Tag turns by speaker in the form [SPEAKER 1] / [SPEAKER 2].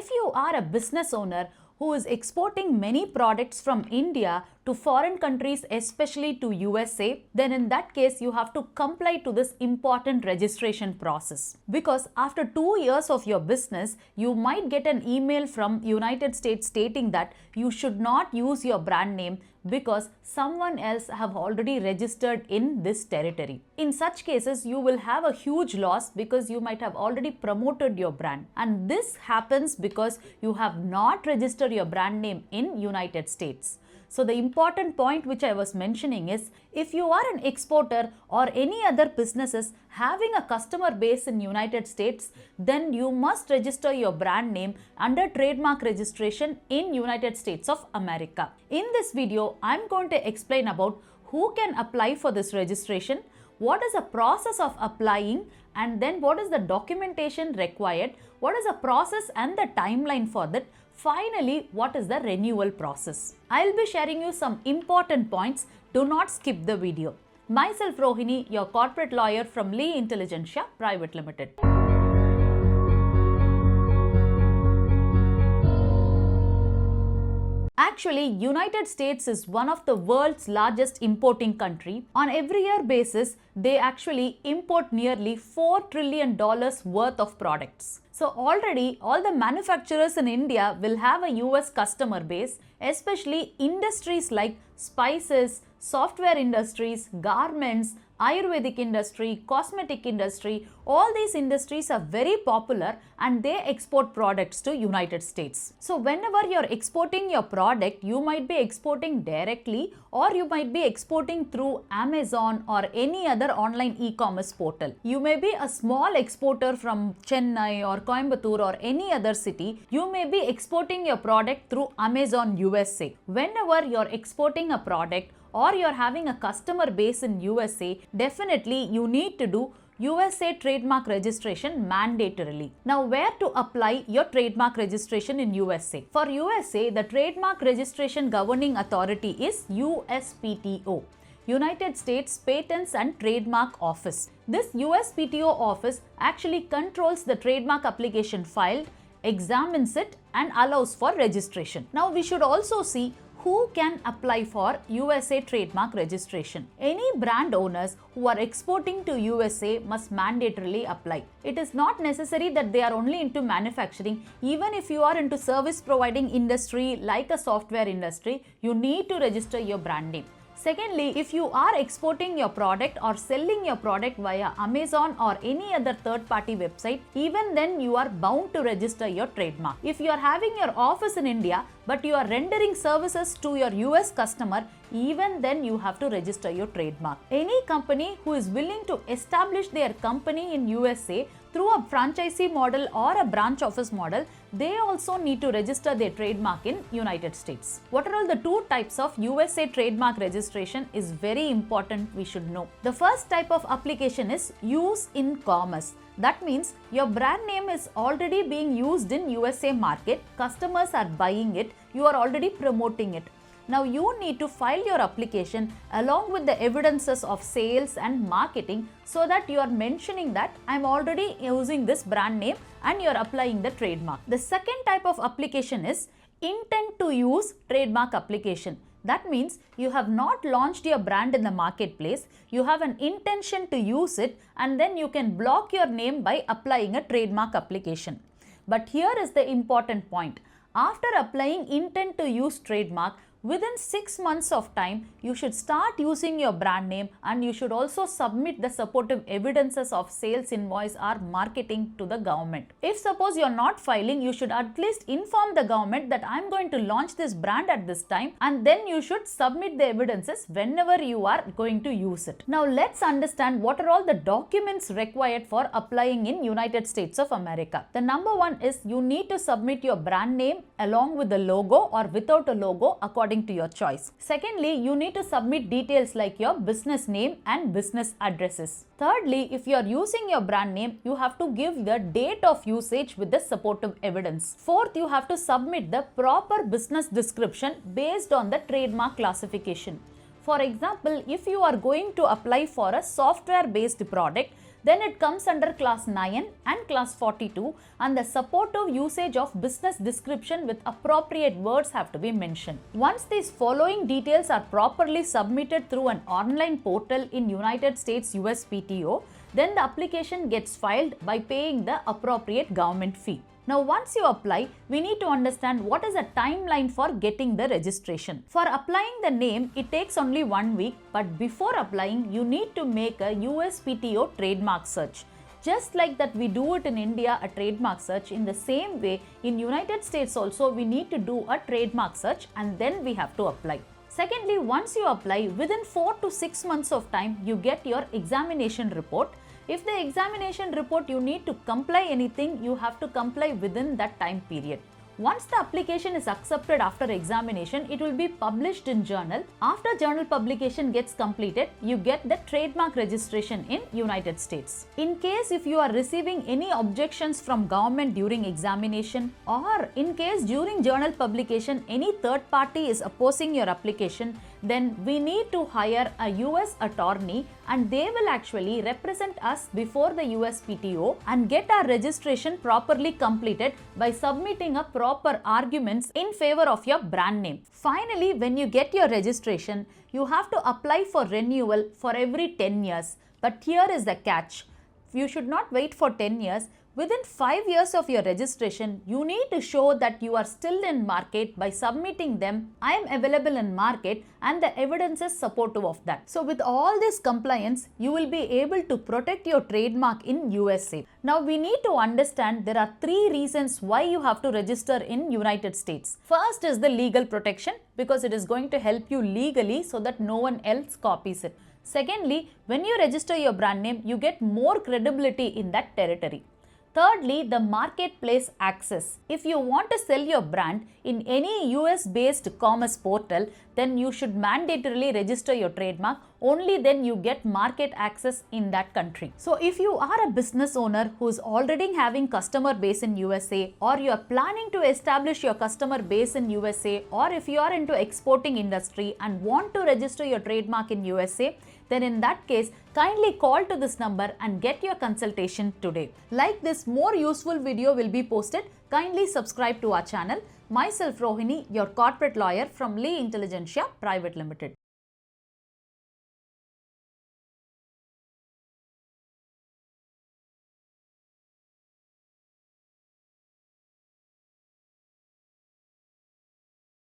[SPEAKER 1] If you are a business owner who is exporting many products from India to foreign countries, especially to USA, then in that case you have to comply to this important registration process. Because after 2 years of your business, you might get an email from United States stating that you should not use your brand name because someone else have already registered in this territory. In such cases, you will have a huge loss because you might have already promoted your brand. And this happens because you have not registered your brand name in United States. So the important point which I was mentioning is, if you are an exporter or any other businesses having a customer base in United States, then you must register your brand name under trademark registration in United States of America. In this video, I'm going to explain about who can apply for this registration, what is the process of applying, and then what is the documentation required, what is the process and the timeline for that. Finally, what is the renewal process? I'll be sharing you some important points. Do not skip the video. Myself Rohini, your corporate lawyer from Lee Intelligentia Private Limited. Actually, United States is one of the world's largest importing country. On every year basis, they actually import nearly $4 trillion worth of products. So already all the manufacturers in India will have a US customer base, especially industries like spices, software industries, garments, Ayurvedic industry, cosmetic industry. All these industries are very popular and they export products to United States. So whenever you're exporting your product, you might be exporting directly or you might be exporting through Amazon or any other online e-commerce portal. You may be a small exporter from Chennai or Coimbatore or any other city. You may be exporting your product through Amazon USA. Whenever you're exporting a product or you're having a customer base in USA, definitely you need to do USA Trademark registration mandatorily. Now, where to apply your trademark registration in USA? For USA, the Trademark Registration Governing Authority is USPTO, United States Patents and Trademark Office. This USPTO office actually controls the trademark application filed, examines it, and allows for registration. Now, we should also see who can apply for USA Trademark registration. Any brand owners who are exporting to USA must mandatorily apply. It is not necessary that they are only into manufacturing. Even if you are into service providing industry like a software industry, you need to register your brand name. Secondly, if you are exporting your product or selling your product via Amazon or any other third-party website, even then you are bound to register your trademark. If you are having your office in India, but you are rendering services to your US customer, even then you have to register your trademark. Any company who is willing to establish their company in USA through a franchisee model or a branch office model, they also need to register their trademark in United States. What are all the two types of USA trademark registration is very important, we should know. The first type of application is use in commerce. That means your brand name is already being used in USA market, customers are buying it, you are already promoting it. Now you need to file your application along with the evidences of sales and marketing so that you are mentioning that I'm already using this brand name and you're applying the trademark. The second type of application is intent to use trademark application. That means you have not launched your brand in the marketplace, you have an intention to use it, and then you can block your name by applying a trademark application. But here is the important point. After applying intent to use trademark, within 6 months of time, you should start using your brand name and you should also submit the supportive evidences of sales invoice or marketing to the government. If suppose you are not filing, you should at least inform the government that I am going to launch this brand at this time, and then you should submit the evidences whenever you are going to use it. Now let's understand what are all the documents required for applying in United States of America. The number one is you need to submit your brand name along with the logo or without a logo according to your choice. Secondly, you need to submit details like your business name and business addresses. Thirdly, if you are using your brand name, you have to give the date of usage with the supportive evidence. Fourth, you have to submit the proper business description based on the trademark classification. For example, if you are going to apply for a software based product, Then it comes under Class 9 and Class 42, and the supportive usage of business description with appropriate words have to be mentioned. Once these following details are properly submitted through an online portal in United States USPTO, then the application gets filed by paying the appropriate government fee. Now once you apply, we need to understand what is the timeline for getting the registration. For applying the name, it takes only 1 week, but before applying, you need to make a USPTO trademark search. Just like that we do it in India, a trademark search, in the same way in United States also we need to do a trademark search and then we have to apply. Secondly, once you apply, within 4 to 6 months of time, you get your examination report. If the examination report you need to comply anything, you have to comply within that time period. Once the application is accepted after examination, it will be published in journal. After journal publication gets completed, you get the trademark registration in United States. In case if you are receiving any objections from government during examination, or in case during journal publication any third party is opposing your application, then we need to hire a US attorney and they will actually represent us before the USPTO and get our registration properly completed by submitting a proper arguments in favor of your brand name. Finally, when you get your registration, you have to apply for renewal for every 10 years. But here is the catch. You should not wait for 10 years. Within 5 years of your registration, you need to show that you are still in market by submitting them, I am available in market, and the evidence is supportive of that. So with all this compliance, you will be able to protect your trademark in USA. Now we need to understand there are 3 reasons why you have to register in United States. First is the legal protection, because it is going to help you legally so that no one else copies it. Secondly, when you register your brand name, you get more credibility in that territory. Thirdly, the marketplace access. If you want to sell your brand in any US-based commerce portal, then you should mandatorily register your trademark. Only then you get market access in that country. So if you are a business owner who is already having customer base in USA, or you are planning to establish your customer base in USA, or if you are into exporting industry and want to register your trademark in USA, then in that case, kindly call to this number and get your consultation today. Like this, more useful video will be posted. Kindly subscribe to our channel. Myself Rohini, your corporate lawyer from Lee Intelligentsia Private Limited.